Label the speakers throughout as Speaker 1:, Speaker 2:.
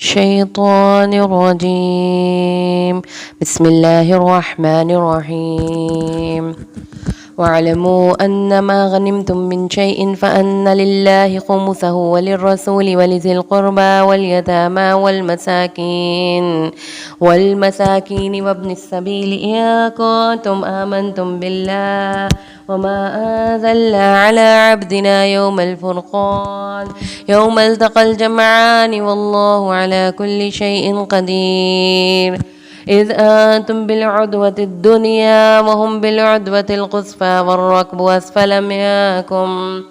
Speaker 1: الشيطان الرجيم. بسم الله الرحمن الرحيم. واعلموا أنما غنمتم من شيء فأن لله خمسه وللرسول ولذي القربى واليتامى والمساكين وابن السبيل إن كنتم آمنتم بالله وما أنزلنا على عبدنا يوم الفرقان يوم التقى الجمعان والله على كل شيء قدير. إذ أنتم بالعدوة الدنيا وهم بالعدوة القصفى والركب أسفل منكم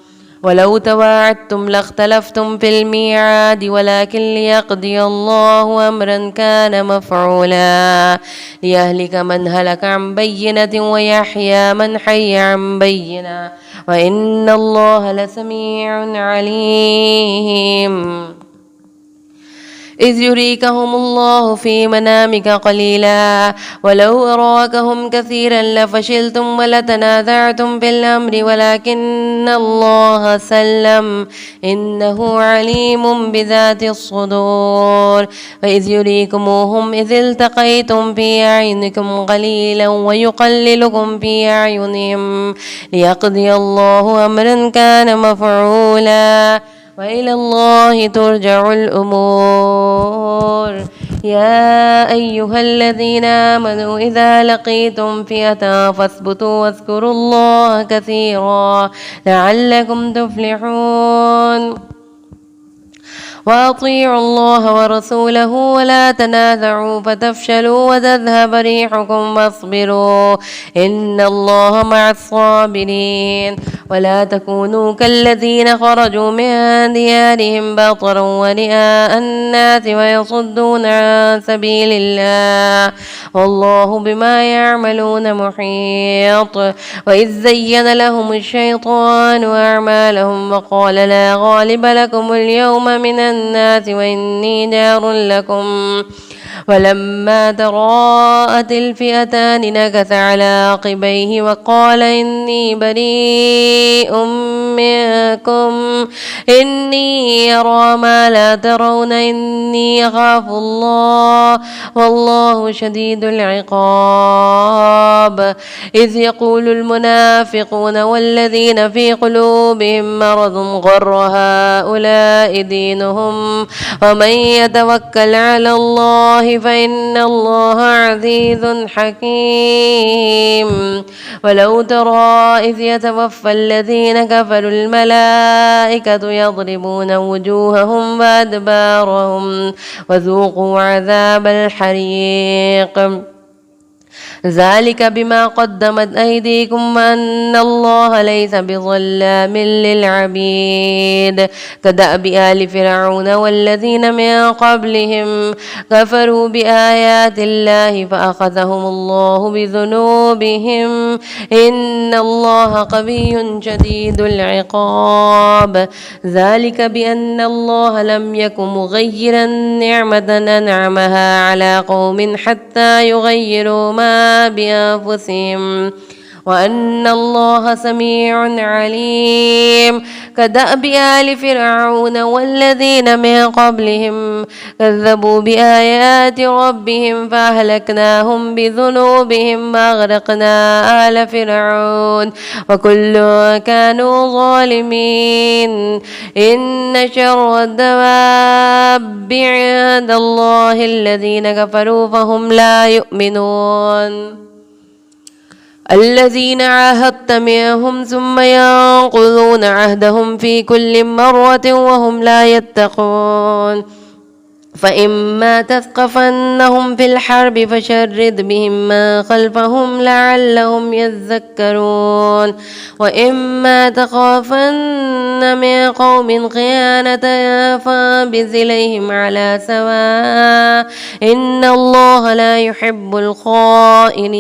Speaker 1: ولو تواعدتم لاختلفتم في الميعاد ولكن ليقضي الله أمرا كان مفعولا ليهلك من هلك عن بينة ويحيى من حي عن بينة وإن الله لسميع عليم. إذ يريكهم الله في منامك قليلا ولو أراكهم كثيرا لفشلتم ولتنازعتم في الأمر ولكن الله سلم إنه عليم بذات الصدور. وإذ يريكموهم إذ التقيتم في أعينكم قليلا ويقللكم في أعينهم ليقضي الله أمرا كان مفعولا وإلى الله ترجع الأمور. يا أيها الذين آمنوا إذا لقيتم فئة فاثبتوا واذكروا الله كثيرا لعلكم تفلحون. وأطيعوا الله ورسوله ولا تنازعوا فتفشلوا وتذهب ريحكم واصبروا إن الله مع الصابرين. ولا تكونوا كالذين خرجوا من ديارهم بطرا ورئاء الناس ويصدون عن سبيل الله والله بما يعملون محيط. وإذ زين لهم الشيطان أعمالهم وقال لا غالب لكم اليوم من الناس وإني جار لكم ولما تراءت الفئتان نكث على عقبيه وقال إني بريء منكم إني أرى ما لا ترون إني أخاف الله والله شديد العقاب. إذ يقول المنافقون والذين في قلوبهم مرض غر هؤلاء دينهم ومن يتوكل على الله فإن الله عزيز حكيم. ولو ترى إذ يتوفى الذين كفروا الملائكة يضربون وجوههم وأدبارهم وذوقوا عذاب الحريق ذلك بما قدمت أيديكم وأن الله ليس بظلام للعبيد. كدأب آل فرعون والذين من قبلهم كفروا بآيات الله فأخذهم الله بذنوبهم إن الله قوي شديد العقاب. ذلك بأن الله لم يك مغيرا نعمة أنعمها على قوم حتى يغيروا ما بأنفسهم وأن الله سميع عليم. كدأب آل فرعون والذين من قبلهم كذبوا بآيات ربهم فأهلكناهم بذنوبهم وأغرقنا آل فرعون وكل كانوا ظالمين. إن شر الدواب عند الله الذين كفروا فهم لا يؤمنون. الذين عاهدت منهم ثم ينقضون عهدهم في كل مرة وهم لا يتقون. فإما تثقفنهم في الحرب فشرد بهم من خلفهم لعلهم يذكرون. وإما تخافن من قوم خيانة فانبذ إليهم على سواء إن الله لا يحب الخائنين.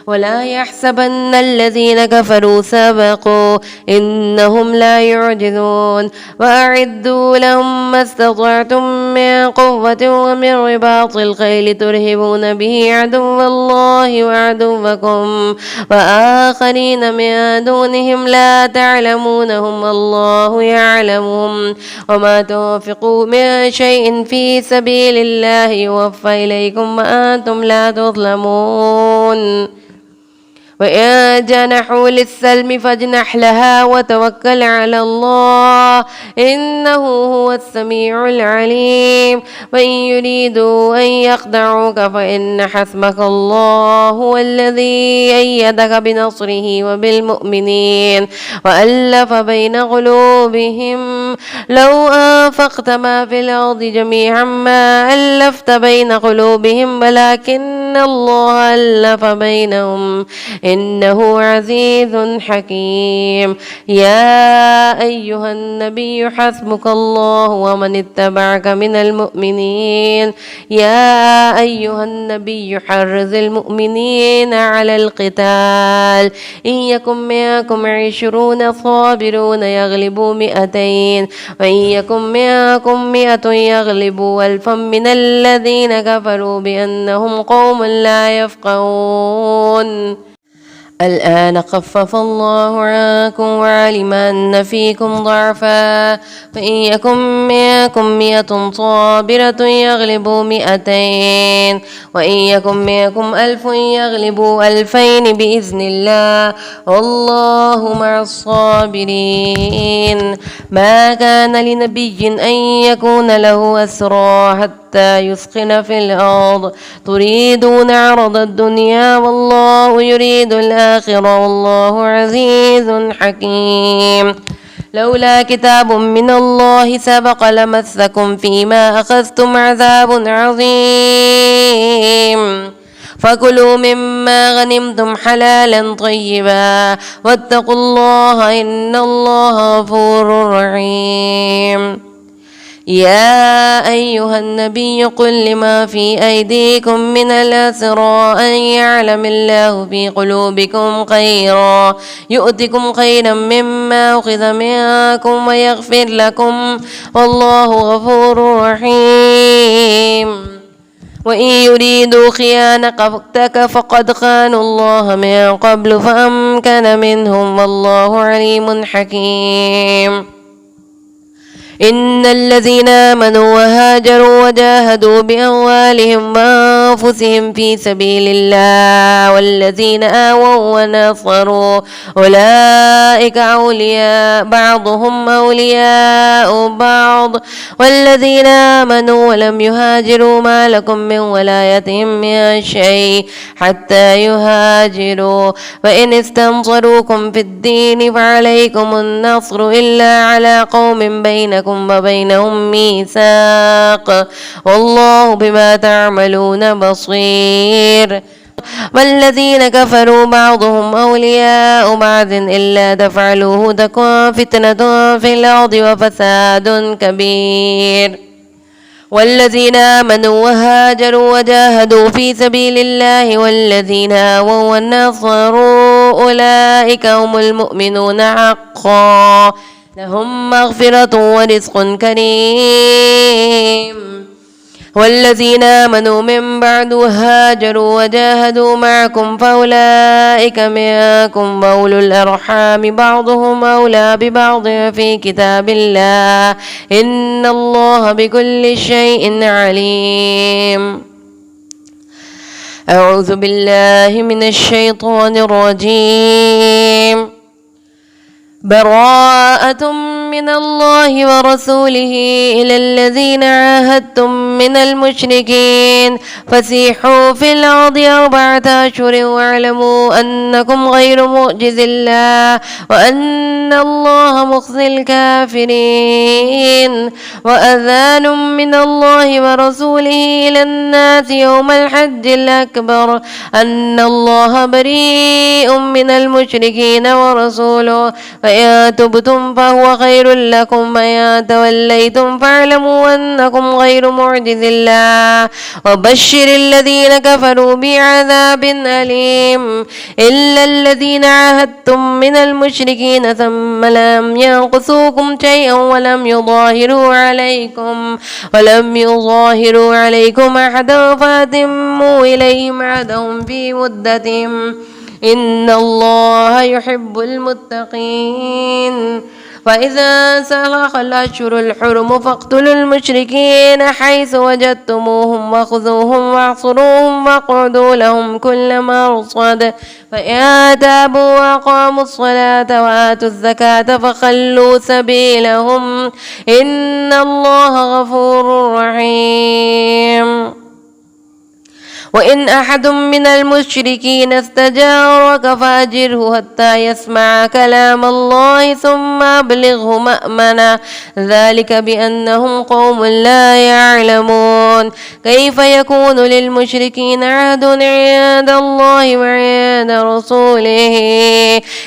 Speaker 1: ولا يحسبن الذين كفروا سبقوا إنهم لا يعجزون. وأعدوا لهم ما استطعتم من قوة ومن رباط الخيل ترهبون به عدو الله وعدوكم وآخرين من دونهم لا تعلمونهم الله يعلمهم وما تنفقوا من شيء في سبيل الله يوفى إليكم وأنتم لا تظلمون وإن جنحوا للسلم فاجنح لها وتوكل على الله إنه هو السميع العليم وإن يريدوا أن يخدعوك فإن حسبك الله هو الذي أيدك بنصره وبالمؤمنين وألف بين قلوبهم لو أنفقت ما في الأرض جميعا ما ألفت بين قلوبهم ولكن الله ألف بينهم إنه عزيز حكيم يا أيها النبي حسبك الله ومن اتبعك من المؤمنين يا أيها النبي حرض المؤمنين على القتال إن يكن منكم 20 صابرون يغلبوا 200 وإن يكن منكم 100 يغلبوا 1000 من الذين كفروا بأنهم قوم لا يفقهون الآن خفف الله عنكم وعلم أن فيكم ضعفا فإن يكن منكم 100 صابرة يغلبوا 200 وإن يكن منكم 1000 يغلبوا 2000 بإذن الله والله مع الصابرين ما كان لنبي أن يكون له أسرى حتى يثخن في الأرض تريدون عرض الدنيا والله يريد الآخرة والله عزيز حكيم لولا كتاب من الله سبق لمسكم فيما أخذتم عذاب عظيم فكلوا مما غنمتم حلالا طيبا واتقوا الله إن الله غفور رحيم يا أيها النبي قل لما في أيديكم من الأسرى أن يعلم الله في قلوبكم خيرا يؤتكم خيرا مما أخذ منكم ويغفر لكم والله غفور رحيم وإن يريدوا خيانتك فقد خانوا الله من قبل فأمكن منهم والله عليم حكيم إن الذين آمنوا وهاجروا وجاهدوا بأموالهم وأنفسهم في سبيل الله والذين آووا ونصروا أولئك أولياء بعضهم أولياء بعض والذين آمنوا ولم يهاجروا ما لكم من ولايتهم من شيء حتى يهاجروا فإن استنصروكم في الدين فعليكم النصر إلا على قوم بينكم وبينهم ميثاق والله بما تعملون بصير والذين كفروا بعضهم أولياء بعض إلا تفعلوه تكن فتنة في الأرض وفساد كبير والذين آمنوا وهاجروا وجاهدوا في سبيل الله والذين آووا ونصروا أولئك هم المؤمنون حقا لهم مغفرة ورزق كريم والذين آمنوا من بعد وهاجروا وجاهدوا معكم فأولئك منكم وأولو الأرحام بعضهم أولى ببعض في كتاب الله إن الله بكل شيء عليم أعوذ بالله من الشيطان الرجيم براءة من الله ورسوله إلى الذين عاهدتم من المشركين فسيحوا في الأرض 4 أشهر واعلموا أنكم غير معجز الله وأن الله مخزي الكافرين وأذان من الله ورسوله إلى الناس يوم الحج الأكبر أن الله بريء من المشركين ورسوله فإن تبتم فهو خير لكم وإن توليتم فاعلموا أنكم غير معجز مساجد الله وبشر الذين كفروا بعذاب أليم إلا الذين عاهدتم من المشركين ثم لم ينقصوكم شيئا ولم يظاهروا عليكم أحدا فأتموا إليهم عهدهم في مدتهم إن الله يحب المتقين فإذا سلخ الأشهر الحرم فاقتلوا المشركين حيث وجدتموهم وخذوهم واحصروهم واقعدوا لهم كل مرصد فإن تابوا وأقاموا الصلاة وآتوا الزكاة فخلوا سبيلهم إن الله غفور رحيم وإن أحد من المشركين استجارك فأجره حتى يسمع كلام الله ثم أبلغه مأمنه ذلك بأنهم قوم لا يعلمون كيف يكون للمشركين عهد عند الله وعند رسوله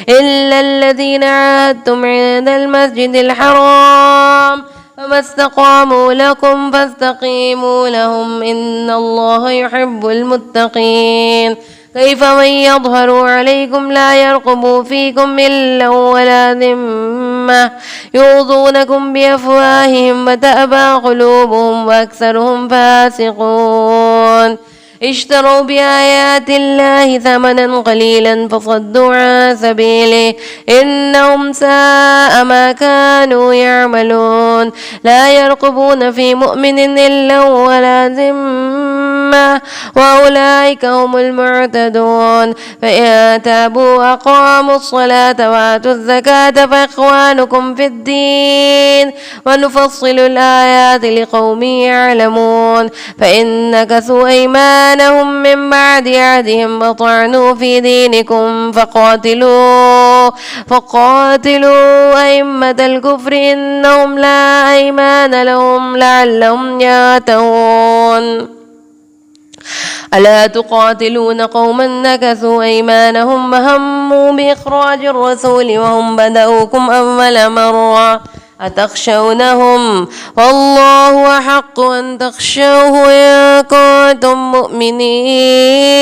Speaker 1: إلا الذين عاهدتم عند المسجد الحرام فما استقاموا لكم فاستقيموا لهم إن الله يحب المتقين كيف من يظهر عليكم لا يرقبوا فيكم إلا ولا ذمة يرضونكم بأفواههم وتأبى قلوبهم وأكثرهم فاسقون اشتروا بآيات الله ثمنا قليلا فصدوا عن سبيله إنهم ساء ما كانوا يعملون لا يرقبون في مؤمن إلا ولا ذمة وأولئك هم المعتدون فإن تابوا وأقاموا الصلاة وآتوا الزكاة فإخوانكم في الدين ونفصل الآيات لقوم يعلمون فإن نكثوا أيمانهم من بعد عهدهم وطعنوا في دينكم فقاتلوا أئمة الكفر إنهم لا أيمان لهم لعلهم ينتهون ألا تقاتلون قوما نكثوا أيمانهم وهموا بإخراج الرسول وهم بدأوكم أول مرة أتخشونهم والله أحق أن تخشوه إن كنتم مؤمنين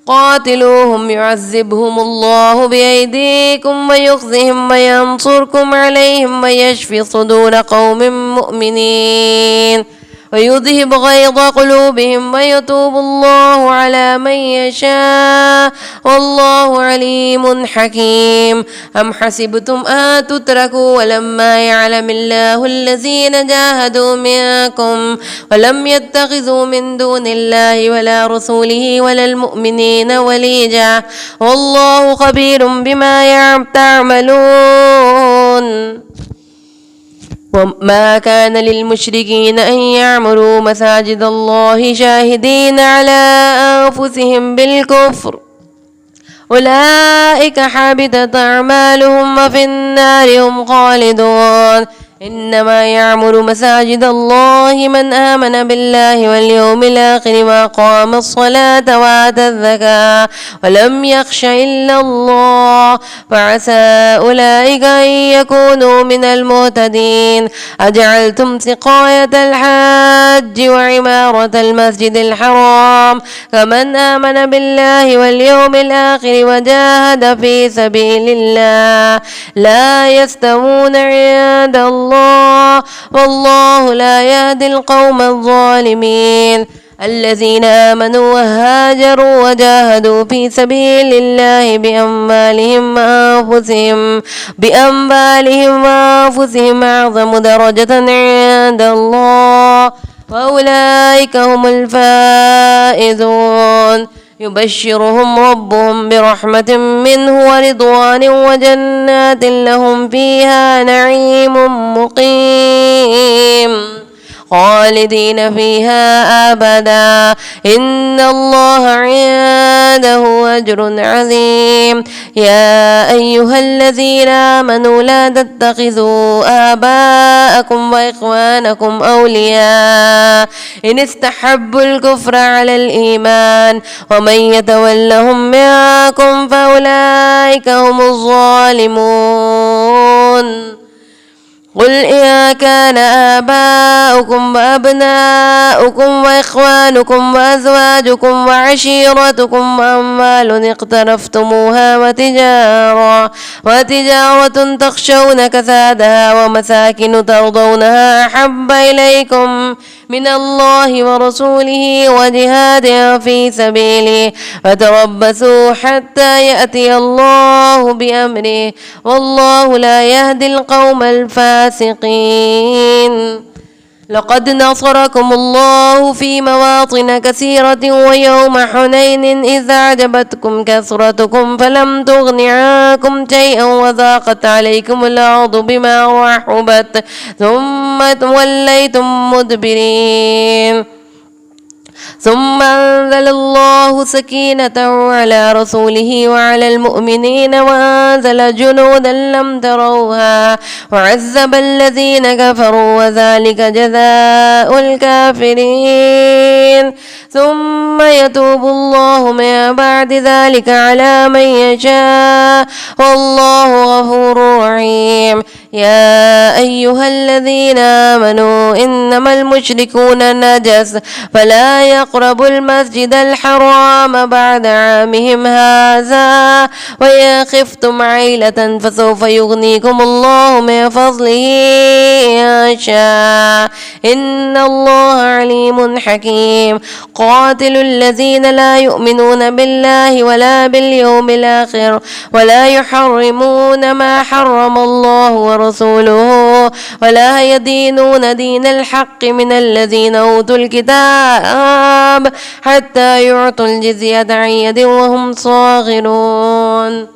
Speaker 1: قاتلوهم يعذبهم الله بأيديكم ويخزهم وينصركم عليهم ويشفي صدور قوم مؤمنين ويذهب غيظ قلوبهم ويتوب الله على من يشاء والله عليم حكيم أم حسبتم أن تتركوا ولما يعلم الله الذين جاهدوا منكم ولم يتخذوا من دون الله ولا رسوله ولا المؤمنين وليجا والله خبير بما تعملون وما كان للمشركين أن يعمروا مساجد الله شاهدين على أنفسهم بالكفر أولئك حبطت أعمالهم وفي النار هم خالدون إنما يعمر مساجد الله من آمن بالله واليوم الآخر وأقام الصلاة وآتى الزكاة ولم يخش إلا الله فعسى أولئك أن يكونوا من المهتدين أجعلتم سقاية الحاج وعمارة المسجد الحرام كمن آمن بالله واليوم الآخر وجاهد في سبيل الله لا يستوون عند الله والله لا يهدي القوم الظالمين الذين آمنوا وهاجروا وجاهدوا في سبيل الله بأموالهم وأنفسهم أعظم درجة عند الله وأولئك هم الفائزون يبشرهم ربهم برحمة منه ورضوان وجنات لهم فيها نعيم مقيم خالدين فيها أبدا إن الله عنده أجر عظيم يا أيها الذين آمنوا لا تتخذوا آباءكم وإخوانكم أولياء إن استحبوا الكفر على الإيمان ومن يتولهم منكم فأولئك هم الظالمون قل إن كان آباؤكم آباؤكم وأبناؤكم وإخوانكم وأزواجكم وعشيرتكم وأموال اقترفتموها وتجارة تخشون كسادها ومساكن ترضونها أحب إليكم من الله ورسوله وجهاد في سبيله فتربصوا حتى يأتي الله بأمره والله لا يهدي القوم الفاسقين. لقد نصركم الله في مواطن كثيرة ويوم حنين إذ أعجبتكم كثرتكم فلم تغن عنكم شيئا وضاقت عليكم الأرض بما رحبت ثم وليتم مدبرين ثم أنزل الله سكينته على رسوله وعلى المؤمنين وأنزل جنودا لم تروها وعذب الذين كفروا وذلك جزاء الكافرين ثم يتوب الله من بعد ذلك على من يشاء والله غفور رحيم. يا أيها الذين آمنوا إنما المشركون نجس فلا يقربوا المسجد الحرام بعد عامهم هذا وإن خفتم عيلة فسوف يغنيكم الله من فضله إن شاء إن الله عليم حكيم. قاتلوا الذين لا يؤمنون بالله ولا باليوم الآخر ولا يحرمون ما حرم الله ورسوله ولا يدينون دين الحق من الذين أوتوا الكتاب حتى يعطوا الجزية عن يد وهم صاغرون.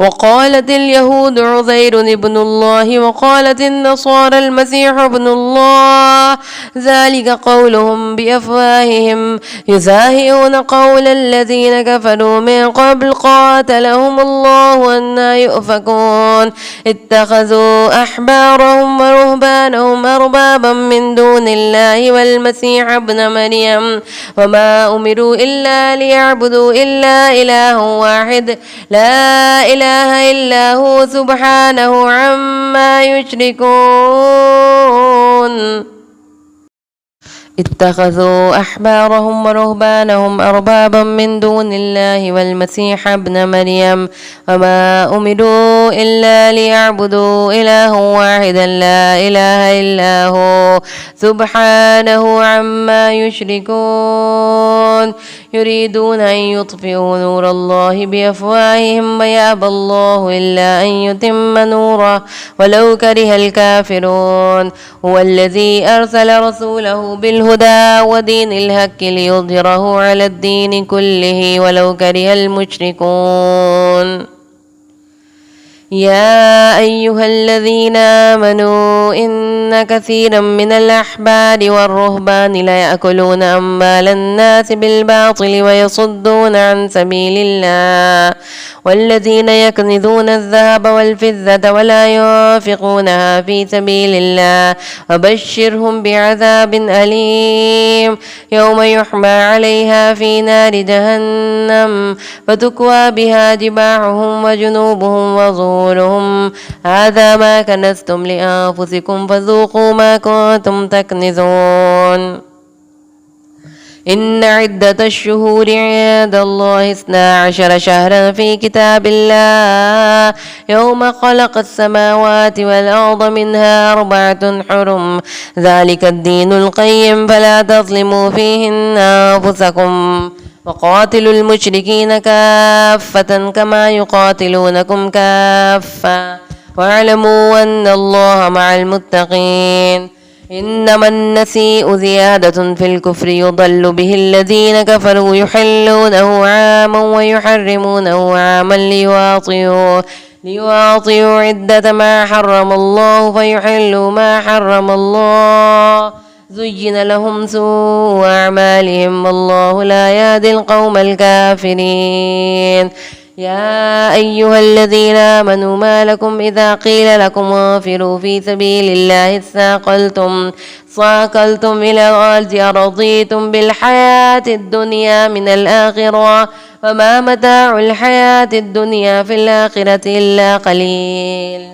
Speaker 1: وقالت اليهود عزير ابن الله وقالت النصارى المسيح ابن الله ذلك قولهم بأفواههم يزاهئون قول الذين كفروا من قبل قاتلهم الله أنى يؤفكون. اتخذوا أحبارهم ورهبانهم أربابا من دون الله والمسيح ابن مريم وما أمروا إلا ليعبدوا إلا إله واحد لا إله إلا هو سبحانه عما يشركون. اتخذوا أحبارهم ورهبانهم أربابا من دون الله والمسيح ابن مريم وما أمروا إلا ليعبدوا إله واحدا لا إله إلا هو سبحانه عما يشركون. يريدون أن يطفئوا نور الله بأفواههم ويأبى الله إلا أن يتم نوره ولو كره الكافرون. هو الذي أرسل رسوله بالهدى ودين الحق ليظهره على الدين كله ولو كره المشركون. يا أيها الذين آمنوا إن كثيرا من الأحبار والرهبان ليأكلون أموال الناس بالباطل ويصدون عن سبيل الله والذين يكنزون الذهب والفضة ولا ينفقونها في سبيل الله وبشرهم بعذاب أليم يوم يحمى عليها في نار جهنم فتكوى بها جباههم وجنوبهم وظهورهم هذا ما كنزتم لأنفسكم فذوقوا ما كنتم تكنزون. إن عدة الشهور عند الله 12 شهرا في كتاب الله يوم خلق السماوات والأرض منها 4 حرم ذلك الدين القيم فلا تظلموا فيهن أنفسكم وقاتلوا المشركين كافة كما يقاتلونكم كافة واعلموا أن الله مع المتقين. إنما النسيء زيادة في الكفر يضل به الذين كفروا يحلونه عاما ويحرمونه عاما ليواطئوا عدة ما حرم الله فيحلوا ما حرم الله زين لهم سوء أعمالهم والله لا يهدي القوم الكافرين. يا أيها الذين آمنوا ما لكم إذا قيل لكم انفروا في سبيل الله ثاقلتم إلى الأرض أرضيتم بالحياة الدنيا من الآخرة وما متاع الحياة الدنيا في الآخرة إلا قليل.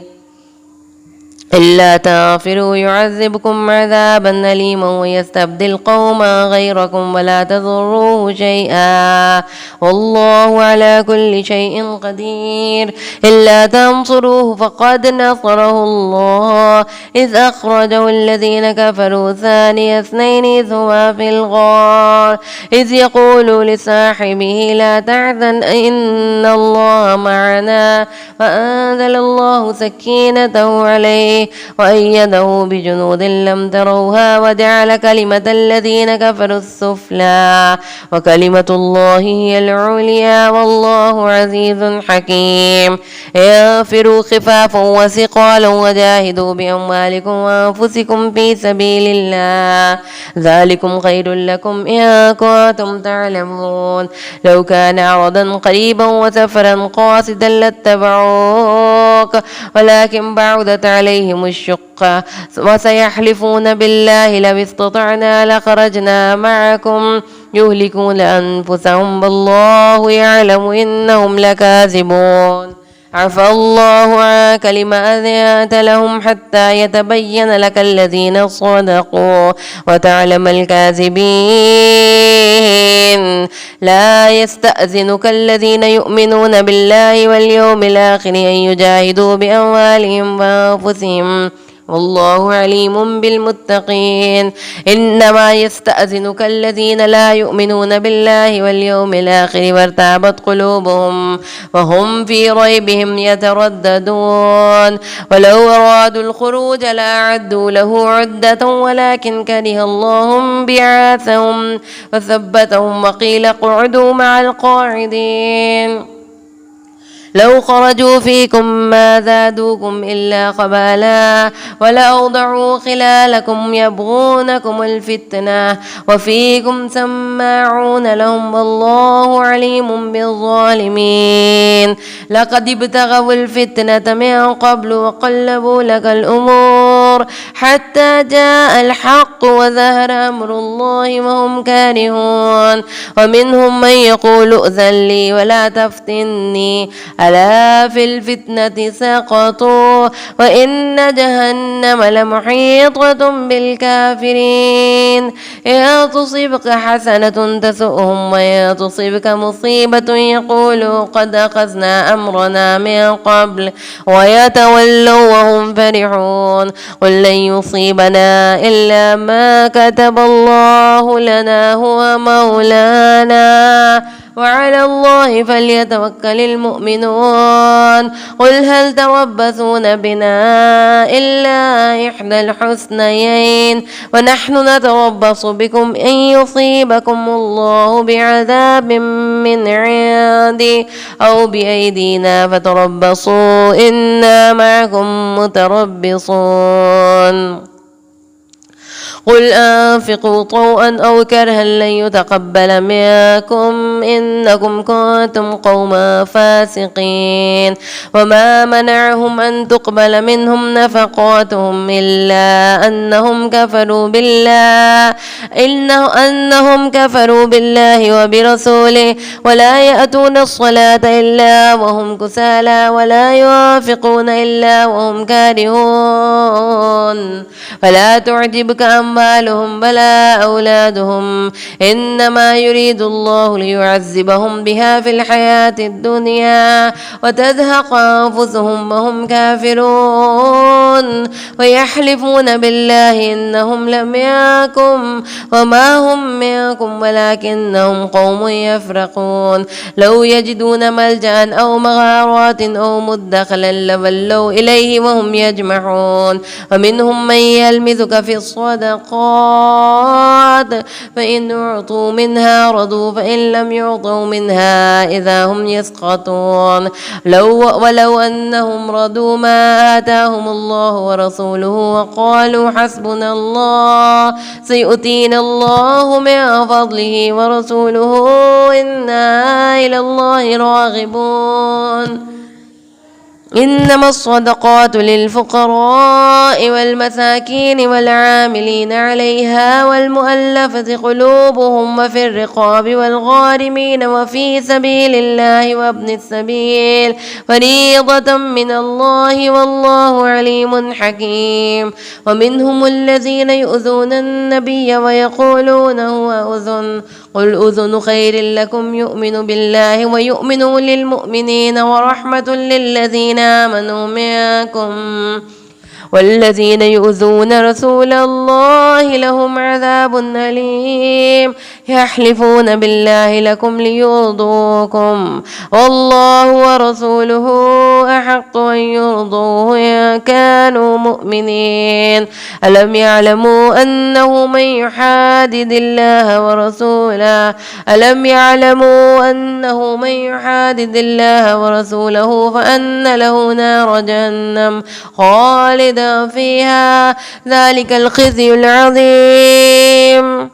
Speaker 1: إلا تغفروا يعذبكم عذابا أليما ويستبدل قوما غيركم ولا تضروه شيئا والله على كل شيء قدير. إلا تنصروه فقد نصره الله إذ أخرجه الذين كفروا ثاني اثنين إذ هما في الغار إذ يقول لصاحبه لا تحزن إن الله معنا فأنزل الله سكينته عليه وأيده بجنود لم تروها وجعل كلمة الذين كفروا السفلى وكلمة الله هي العليا والله عزيز حكيم. انفروا خفافا وثقالا وجاهدوا بأموالكم وأنفسكم في سبيل الله ذلكم خير لكم إن كنتم تعلمون. لو كان عرضا قريبا وسفرا قاصدا لاتبعوك ولكن بعدت عليهم الشقة وسيحلفون بالله لو استطعنا لخرجنا معكم يهلكون أنفسهم والله يعلم إنهم لكاذبون. عفى الله عنك لما أذنت لهم حتى يتبين لك الذين صدقوا وتعلم الكاذبين. لا يستأذنك الذين يؤمنون بالله واليوم الآخر أن يجاهدوا بأموالهم وأنفسهم والله عليم بالمتقين. إنما يستأذنك الذين لا يؤمنون بالله واليوم الآخر وارتابت قلوبهم وهم في ريبهم يترددون. ولو أرادوا الخروج لأعدوا له عدة ولكن كره الله بعاثهم وثبتهم وقيل اقعدوا مع القاعدين. لو خرجوا فيكم ما زادوكم إلا خبالا ولأوضعوا خلالكم يبغونكم الفتنة وفيكم سماعون لهم والله عليم بالظالمين. لقد ابتغوا الفتنة من قبل وقلبوا لك الأمور حتى جاء الحق وظهر أمر الله وهم كارهون. ومنهم من يقول ائذن لي ولا تفتني ألا في الفتنة سقطوا وإن جهنم لمحيطة بالكافرين. إن تصبك حسنة تسؤهم وإن تصبك مصيبة يقولوا قد أخذنا أمرنا من قبل ويتولوا وهم فرحون. قل لن يصيبنا إلا ما كتب الله لنا هو مولانا وعلى الله فليتوكل المؤمنون. قل هل تربصون بنا إلا إحدى الحسنيين ونحن نتربص بكم أن يصيبكم الله بعذاب من عندي أو بأيدينا فتربصوا إنا معكم متربصون. قل أنفقوا طوعا أو كرها لن يتقبل منكم إنكم كنتم قوما فاسقين. وما منعهم أن تقبل منهم نفقاتهم إلا أنهم كفروا بالله وبرسوله ولا يأتون الصلاة إلا وهم كسالى ولا ينفقون إلا وهم كارهون. فلا تعجبك أموالهم ولا أولادهم إنما يريد الله ليعذبهم بها في الحياة الدنيا وتزهق أنفسهم وهم كافرون. ويحلفون بالله إنهم لم يكن وما هم منكم ولكنهم قوم يفرقون. لو يجدون ملجأ أو مغارات أو مدخلا لولوا إليه وهم يجمعون. ومنهم من يلمزك في الصدقات فإن أعطوا منها رضوا فإن لم يعطوا منها إذا هم يسقطون. ولو أنهم رضوا ما آتاهم الله ورسوله وقالوا حسبنا الله سيؤتينا الله من فضله ورسوله إنا إلى الله راغبون. إنما الصدقات للفقراء والمساكين والعاملين عليها والمؤلفة قلوبهم وفي الرقاب والغارمين وفي سبيل الله وابن السبيل فريضة من الله والله عليم حكيم. ومنهم الذين يؤذون النبي ويقولون هو أذن قل أذن خير لكم يؤمن بالله ويؤمن للمؤمنين ورحمة للذين آمنوا منكم والذين يؤذون رسول الله لهم عذاب أليم. يحلفون بالله لكم ليرضوكم والله ورسوله أحق أن يرضوه إن كانوا مؤمنين. ألم يعلموا أنه من يحادد الله ورسوله فأن له نار جهنم خالدا فيها ذلك الخزي العظيم.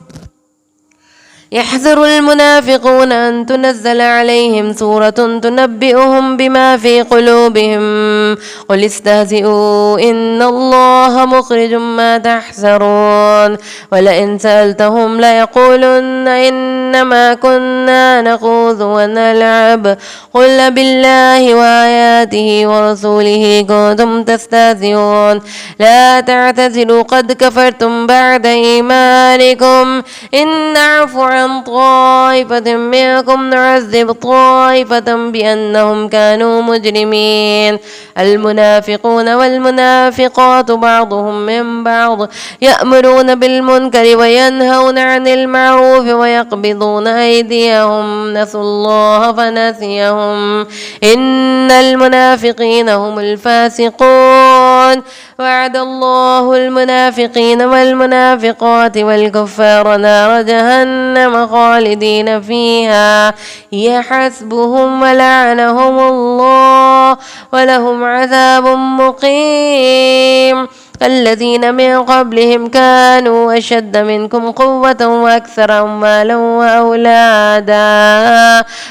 Speaker 1: يحذر المنافقون أن تنزل عليهم سورة تنبئهم بما في قلوبهم قل استهزئوا إن الله مخرج ما تحذرون ولئن سألتهم ليقولن إنما كنا نخوض ونلعب قل بالله وآياته ورسوله كنتم تستهزئون لا تعتذروا قد كفرتم بعد إيمانكم إن نعفو عن طائفة منكم نعذب طائفة بأنهم كانوا مجرمين. المنافقون والمنافقات بعضهم من بعض يأمرون بالمنكر وينهون عن المعروف ويقبضون أيديهم نسوا الله فنسيهم إن المنافقين هم الفاسقون. وعد الله المنافقين والمنافقات والكفار نار جهنم خالدين فيها هي حسبهم ولعنهم الله ولهم عذاب مقيم. الذين من قبلهم كانوا أشد منكم قوة وأكثر أموالا وأولادا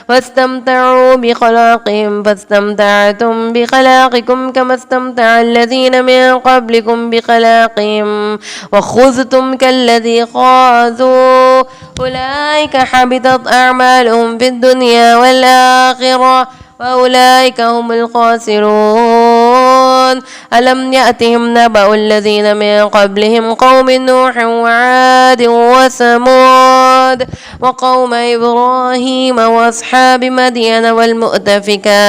Speaker 1: واستمتعوا بخلاقهم فاستمتعتم بخلاقكم كما استمتع الذين من قبلكم بخلاقهم وخذتم كالذي خاذوا أولئك حبطت أعمالهم في الدنيا والآخرة وأولئك هم الخاسرون. ألم يأتهم نبأ الذين من قبلهم قوم نوح وعاد وثمود وقوم إبراهيم وأصحاب مدين والمؤتفكات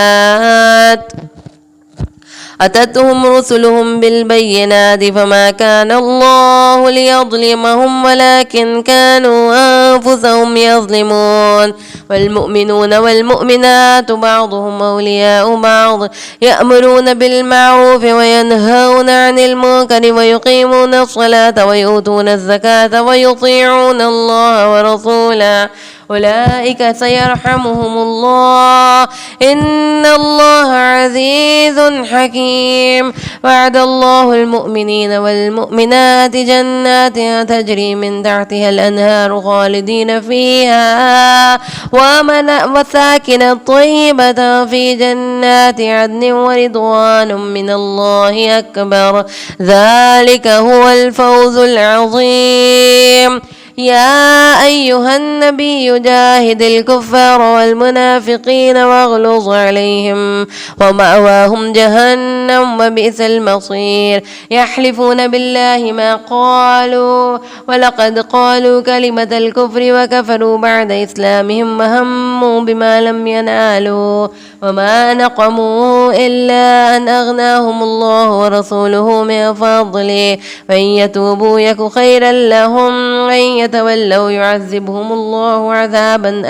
Speaker 1: أتتهم رسلهم بالبينات فما كان الله ليظلمهم ولكن كانوا أنفسهم يظلمون. والمؤمنون والمؤمنات بعضهم أولياء بعض يأمرون بالمعروف وينهون عن المنكر ويقيمون الصلاة ويؤتون الزكاة ويطيعون الله ورسوله أولئك سيرحمهم الله إن الله عزيز حكيم. وعد الله المؤمنين والمؤمنات جنات تجري من تحتها الأنهار خالدين فيها ومساكن طيبة في جنات عدن ورضوان من الله أكبر ذلك هو الفوز العظيم. يا أيها النبي جاهد الكفار والمنافقين واغلظ عليهم ومأواهم جهنم وبئس المصير. يحلفون بالله ما قالوا ولقد قالوا كلمة الكفر وكفروا بعد إسلامهم وهموا بما لم ينالوا وما نقموا إلا أن أغناهم الله ورسوله من فضله فإن يتوبوا يك خيرا لهم وإن يتولوا يعذبهم الله عذابا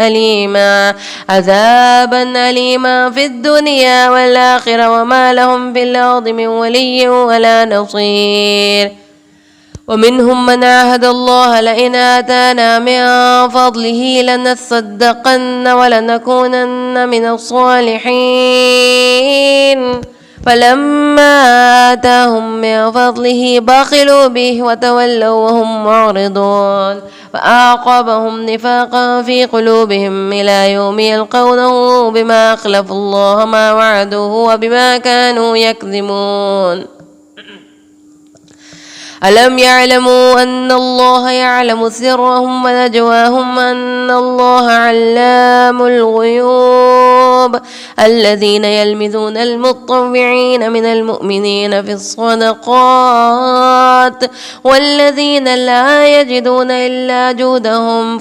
Speaker 1: أليما في الدنيا والآخرة وما لهم في الأرض من ولي ولا نصير. ومنهم من عاهد الله لئن آتانا من فضله لنصدقن ولنكونن من الصالحين فلما آتاهم من فضله بخلوا به وتولوا وهم معرضون. فأعقبهم نفاقا في قلوبهم إلى يوم يلقونه بما أخلفوا الله ما وعدوه وبما كانوا يكذبون. ألم يعلموا أن الله يعلم سرهم ونجواهم أن الله علام الغيوب. الذين يلمزون المطوعين من المؤمنين في الصدقات والذين لا يجدون إلا جهدهم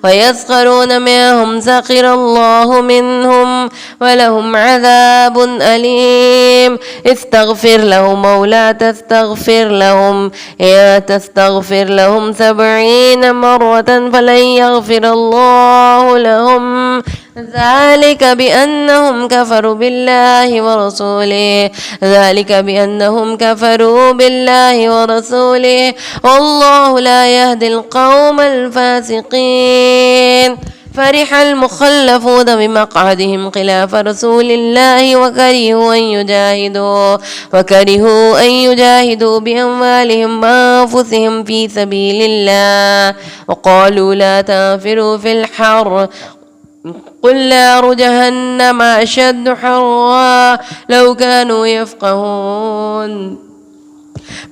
Speaker 1: فيسخرون منهم سخر الله منهم ولهم عذاب أليم. استغفر لهم أو لا تستغفر لهم إن تستغفر لهم 70 مرة فلن يغفر الله لهم ذلك بأنهم كفروا بالله ورسوله والله لا يهدي القوم الفاسقين. فرح المخلفون بمقعدهم خلاف رسول الله وكرهوا أن يجاهدوا بأموالهم وأنفسهم في سبيل الله وقالوا لا تنفروا في الحر قل نار جهنم أشد حرا لو كانوا يفقهون.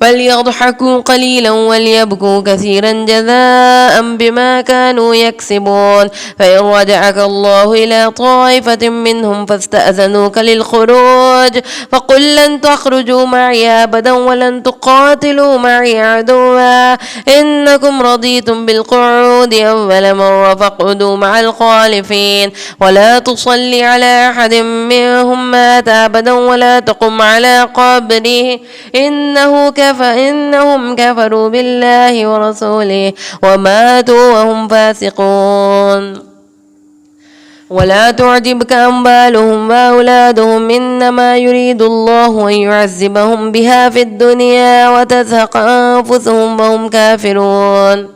Speaker 1: فليضحكوا قليلا وليبكوا كثيرا جزاء بما كانوا يكسبون. فإن رجعك الله إلى طائفة منهم فاستأذنوك للخروج فقل لن تخرجوا معي أبدا ولن تقاتلوا معي عدوا إنكم رضيتم بالقعود أول مرة فاقعدوا مع الخالفين ولا تصلي على أحد منهم مات أبدا ولا تقم على قبره إنهم كفروا بالله ورسوله وماتوا وهم فاسقون. ولا تعجبك أموالهم وأولادهم إنما يريد الله أن يعذبهم بها في الدنيا وتزهق أنفسهم وهم كافرون.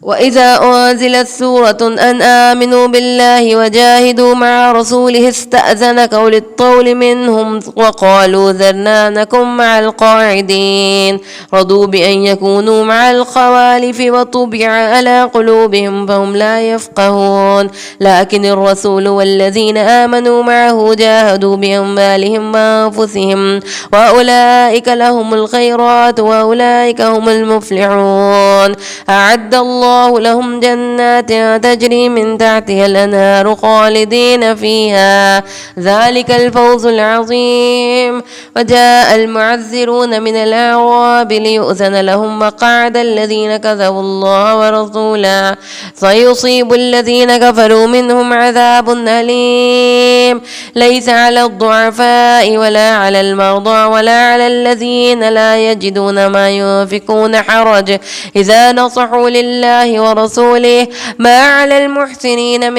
Speaker 1: وإذا أنزلت سورة أن آمنوا بالله وجاهدوا مع رسوله استأذنك أولي الطول منهم وقالوا ذرنا نكن مع القاعدين رضوا بأن يكونوا مع الخوالف وطبع على قلوبهم فهم لا يفقهون. لكن الرسول والذين آمنوا معه جاهدوا بأموالهم وأنفسهم وأولئك لهم الخيرات وأولئك هم المفلحون. أعد الله لهم جنات تجري من تحتها الأنهار خالدين فيها ذلك الفوز العظيم. وجاء المعذرون من الأعراب ليؤذن لهم مقعد الذين كذبوا الله ورسوله سيصيب الذين كفروا منهم عذاب أليم. ليس على الضعفاء ولا على المرضى ولا على الذين لا يجدون ما ينفقون حرج إذا نصحوا لله ورسوله ما على المحسنين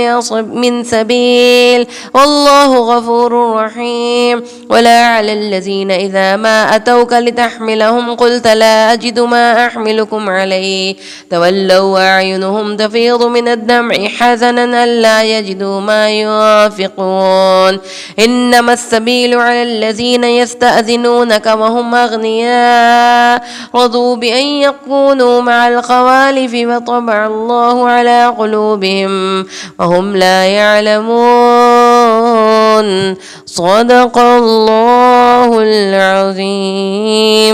Speaker 1: من سبيل والله غفور رحيم. ولا على الذين إذا ما أتوك لتحملهم قلت لا أجد ما أحملكم عليه تولوا وأعينهم تفيض من الدمع حزنا ألا يجدوا ما ينفقون. إنما السبيل على الذين يستأذنونك وهم أغنياء رضوا بأن يكونوا مع الخوالف وطبع الله على قلوبهم وهم لا يعلمون. صدق الله العظيم.